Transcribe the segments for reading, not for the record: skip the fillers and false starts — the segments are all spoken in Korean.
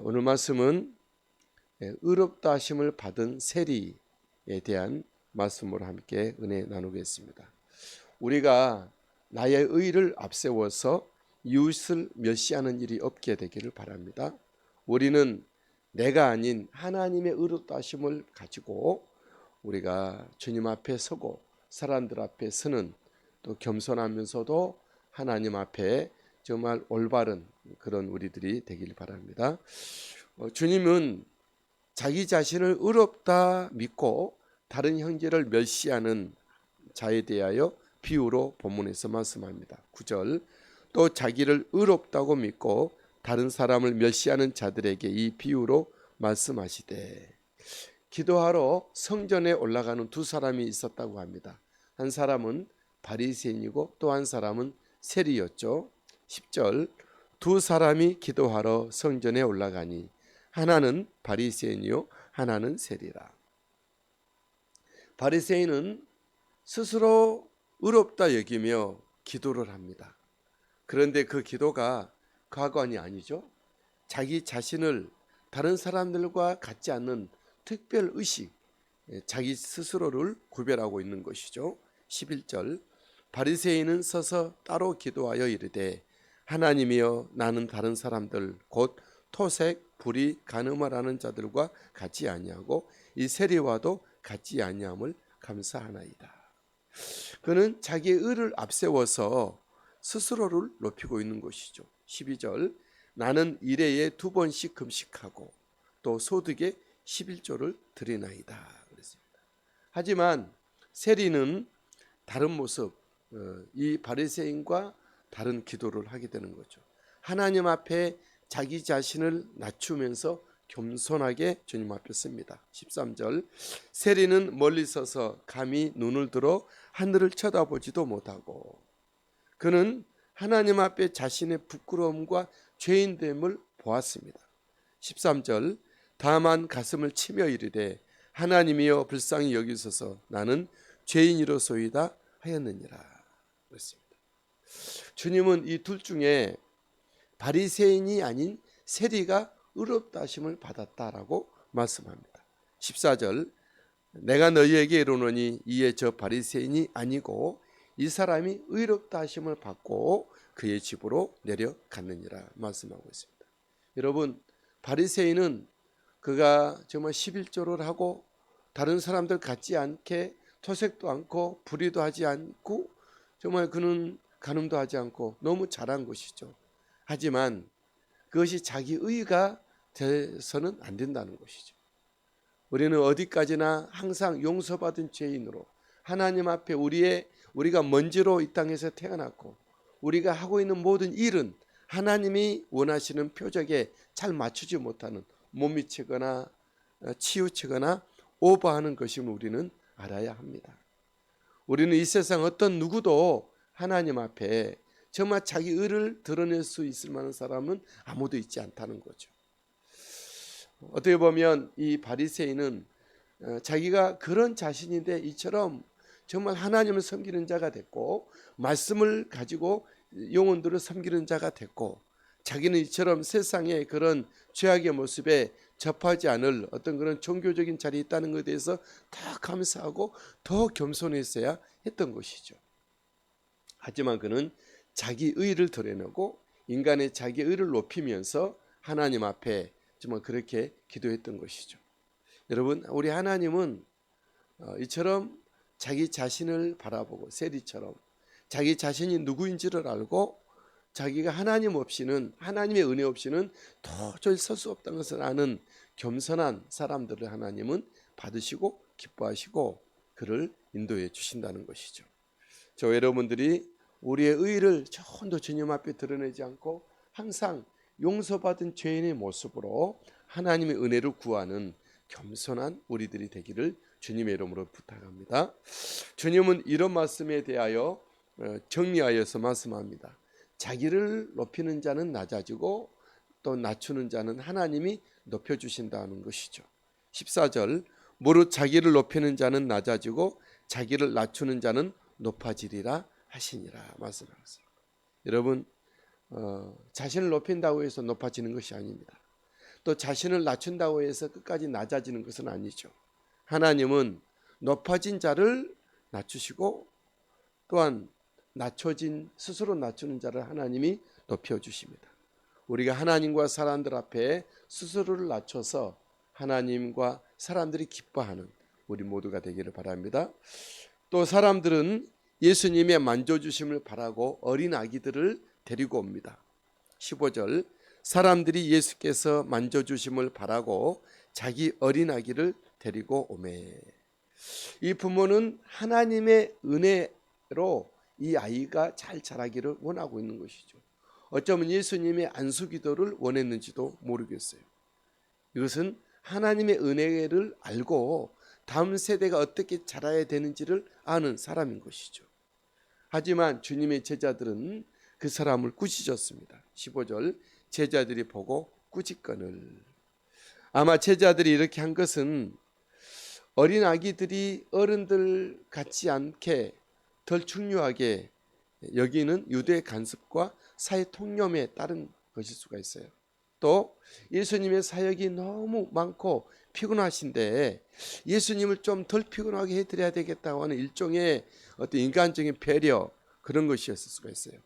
오늘 말씀은 의롭다 하심을 받은 세리에 대한 말씀으로 함께 은혜 나누겠습니다. 우리가 나의 의를 앞세워서 이웃을 멸시하는 일이 없게 되기를 바랍니다. 우리는 내가 아닌 하나님의 의롭다 하심을 가지고 우리가 주님 앞에 서고 사람들 앞에 서는, 또 겸손하면서도 하나님 앞에 정말 올바른 그런 우리들이 되길 바랍니다. 주님은 자기 자신을 의롭다 믿고 다른 형제를 멸시하는 자에 대하여 비유로 본문에서 말씀합니다. 9절, 또 자기를 의롭다고 믿고 다른 사람을 멸시하는 자들에게 이 비유로 말씀하시되, 기도하러 성전에 올라가는 두 사람이 있었다고 합니다. 한 사람은 바리새인이고 또 한 사람은 세리였죠. 10절, 두 사람이 기도하러 성전에 올라가니 하나는 바리새인이요 하나는 세리라. 바리새인은 스스로 의롭다 여기며 기도를 합니다. 그런데 그 기도가 가관이 아니죠. 자기 자신을 다른 사람들과 같지 않는 특별 의식, 자기 스스로를 구별하고 있는 것이죠. 11절, 바리새인은 서서 따로 기도하여 이르되, 하나님이여, 나는 다른 사람들 곧 토색, 불의, 간음을 하는 자들과 같지 아니하고 이 세리와도 같지 아니함을 감사하나이다. 그는 자기의 의를 앞세워서 스스로를 높이고 있는 것이죠. 12절, 나는 일회에 2번씩 금식하고 또 소득의 11조를 드리나이다 그랬습니다. 하지만 세리는 다른 모습, 이 바리새인과 다른 기도를 하게 되는 거죠. 하나님 앞에 자기 자신을 낮추면서 겸손하게 주님 앞에 씁니다. 13절, 세리는 멀리 서서 감히 눈을 들어 하늘을 쳐다보지도 못하고, 그는 하나님 앞에 자신의 부끄러움과 죄인됨을 보았습니다. 13절, 다만 가슴을 치며 이르되, 하나님이여 불쌍히 여기소서, 나는 죄인이로소이다 하였느니라 그랬습니다. 주님은 이 둘 중에 바리새인이 아닌 세리가 의롭다 하심을 받았다라고 말씀합니다. 14절, 내가 너희에게 이르노니 이에 저 바리새인이 아니고 이 사람이 의롭다 하심을 받고 그의 집으로 내려갔느니라 말씀하고 있습니다. 여러분, 바리새인은 그가 정말 11조를 하고 다른 사람들 같지 않게 토색도 않고 불의도 하지 않고 정말 그는 간음도 하지 않고 너무 잘한 것이죠. 하지만 그것이 자기 의가 돼서는 안 된다는 것이죠. 우리는 어디까지나 항상 용서받은 죄인으로 하나님 앞에 우리가 먼지로 이 땅에서 태어났고 우리가 하고 있는 모든 일은 하나님이 원하시는 표적에 잘 맞추지 못하는, 못 미치거나 치우치거나 오버하는 것임을 우리는 알아야 합니다. 우리는 이 세상 어떤 누구도 하나님 앞에 정말 자기 의를 드러낼 수 있을 만한 사람은 아무도 있지 않다는 거죠. 어떻게 보면 이 바리새인은 자기가 그런 자신인데 이처럼 정말 하나님을 섬기는 자가 됐고 말씀을 가지고 영혼들을 섬기는 자가 됐고, 자기는 이처럼 세상의 그런 죄악의 모습에 접하지 않을 어떤 그런 종교적인 자리에 있다는 것에 대해서 더 감사하고 더 겸손했어야 했던 것이죠. 하지만 그는 자기 의를 드러내고 인간의 자기 의를 높이면서 하나님 앞에 정말 그렇게 기도했던 것이죠. 여러분, 우리 하나님은 이처럼 자기 자신을 바라보고 세리처럼 자기 자신이 누구인지를 알고 자기가 하나님 없이는, 하나님의 은혜 없이는 도저히 설 수 없다는 것을 아는 겸손한 사람들을 하나님은 받으시고 기뻐하시고 그를 인도해 주신다는 것이죠. 저 여러분들이 우리의 의를 전도 주님 앞에 드러내지 않고 항상 용서받은 죄인의 모습으로 하나님의 은혜를 구하는 겸손한 우리들이 되기를 주님의 이름으로 부탁합니다. 주님은 이런 말씀에 대하여 정리하여서 말씀합니다. 자기를 높이는 자는 낮아지고 또 낮추는 자는 하나님이 높여주신다는 것이죠. 14절, 무릇 자기를 높이는 자는 낮아지고 자기를 낮추는 자는 높아지리라 하시니라 말씀하셨어요. 여러분, 자신을 높인다고 해서 높아지는 것이 아닙니다. 또 자신을 낮춘다고 해서 끝까지 낮아지는 것은 아니죠. 하나님은 높아진 자를 낮추시고 또한 낮춰진 스스로 낮추는 자를 하나님이 높여주십니다. 우리가 하나님과 사람들 앞에 스스로를 낮춰서 하나님과 사람들이 기뻐하는 우리 모두가 되기를 바랍니다. 또 사람들은 예수님의 만져주심을 바라고 어린 아기들을 데리고 옵니다. 15절, 사람들이 예수께서 만져주심을 바라고 자기 어린 아기를 데리고 오매. 이 부모는 하나님의 은혜로 이 아이가 잘 자라기를 원하고 있는 것이죠. 어쩌면 예수님의 안수기도를 원했는지도 모르겠어요. 이것은 하나님의 은혜를 알고 다음 세대가 어떻게 자라야 되는지를 아는 사람인 것이죠. 하지만 주님의 제자들은 그 사람을 꾸짖었습니다. 15절, 제자들이 보고 꾸짖거늘. 아마 제자들이 이렇게 한 것은 어린 아기들이 어른들 같지 않게 덜 중요하게 여기는 유대 간섭과 사회 통념에 따른 것일 수가 있어요. 또 예수님의 사역이 너무 많고 피곤하신데 예수님을 좀 덜 피곤하게 해드려야 되겠다고 하는 일종의 어떤 인간적인 배려, 그런 것이었을 수가 있어요.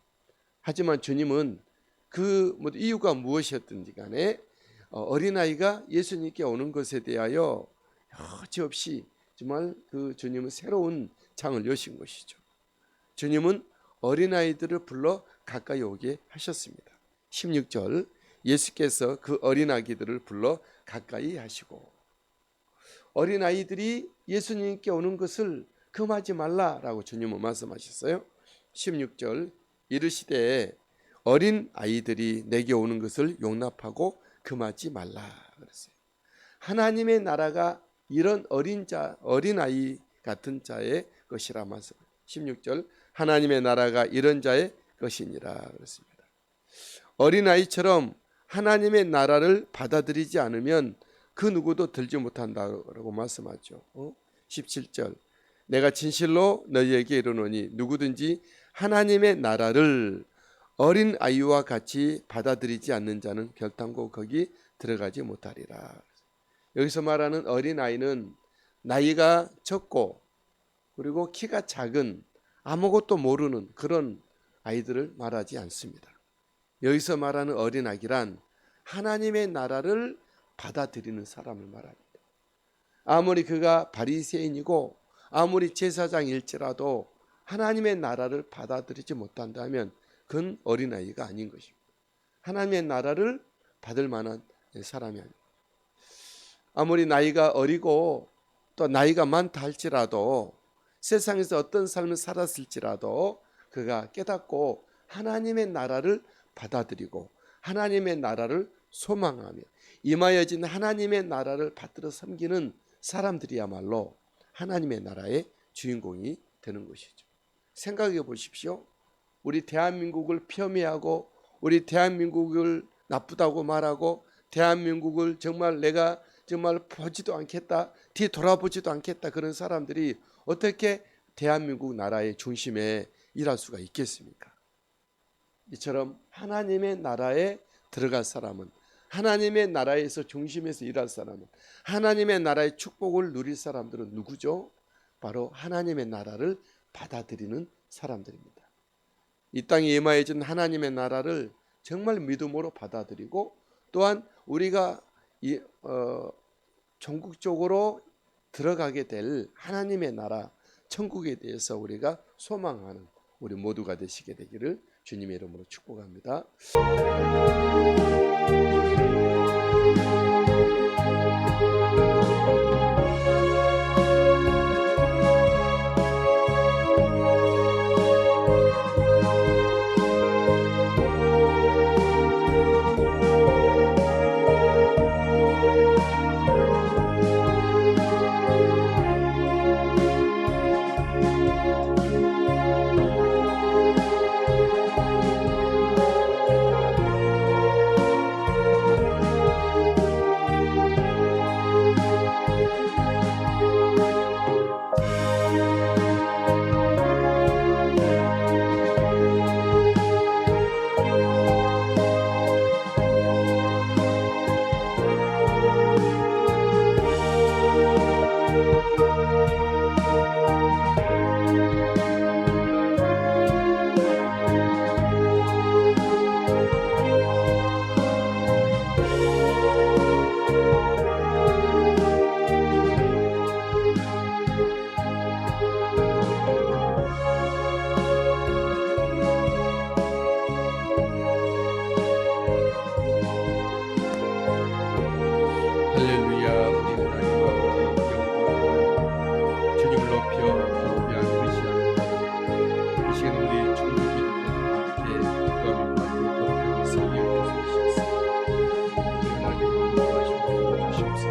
하지만 주님은 그 이유가 무엇이었든지 간에 어린아이가 예수님께 오는 것에 대하여 여지없이 정말 그 주님은 새로운 장을 여신 것이죠. 주님은 어린아이들을 불러 가까이 오게 하셨습니다. 16절, 예수께서 그 어린아기들을 불러 가까이 하시고, 어린아이들이 예수님께 오는 것을 금하지 말라라고 주님은 말씀하셨어요. 16절, 이르시되 어린 아이들이 내게 오는 것을 용납하고 금하지 말라 그랬어요. 하나님의 나라가 이런 어린 아이 같은 자의 것이라 말씀. 16절, 하나님의 나라가 이런 자의 것이니라 그랬습니다. 어린 아이처럼 하나님의 나라를 받아들이지 않으면 그 누구도 들지 못한다고 말씀하죠. 17절, 내가 진실로 너희에게 이르노니 누구든지 하나님의 나라를 어린 아이와 같이 받아들이지 않는 자는 결단코 거기 들어가지 못하리라. 여기서 말하는 어린 아이는 나이가 적고 그리고 키가 작은 아무것도 모르는 그런 아이들을 말하지 않습니다. 여기서 말하는 어린 아기란 하나님의 나라를 받아들이는 사람을 말합니다. 아무리 그가 바리새인이고 아무리 제사장일지라도 하나님의 나라를 받아들이지 못한다면 그건 어린아이가 아닌 것입니다. 하나님의 나라를 받을 만한 사람이 아닙니다. 아무리 나이가 어리고 또 나이가 많다 할지라도 세상에서 어떤 삶을 살았을지라도 그가 깨닫고 하나님의 나라를 받아들이고 하나님의 나라를 소망하며 임하여진 하나님의 나라를 받들어 섬기는 사람들이야말로 하나님의 나라의 주인공이 되는 것이죠. 생각해 보십시오. 우리 대한민국을 폄훼하고 우리 대한민국을 나쁘다고 말하고 대한민국을 정말 내가 정말 보지도 않겠다, 뒤돌아보지도 않겠다, 그런 사람들이 어떻게 대한민국 나라의 중심에 일할 수가 있겠습니까? 이처럼 하나님의 나라에 들어갈 사람은, 하나님의 나라에서 중심에서 일할 사람은, 하나님의 나라의 축복을 누릴 사람들은 누구죠? 바로 하나님의 나라를 받아들이는 사람들입니다. 이 땅에 임하여진 하나님의 나라를 정말 믿음으로 받아들이고 또한 우리가 전국적으로 들어가게 될 하나님의 나라 천국에 대해서 우리가 소망하는 우리 모두가 되시게 되기를 주님의 이름으로 축복합니다.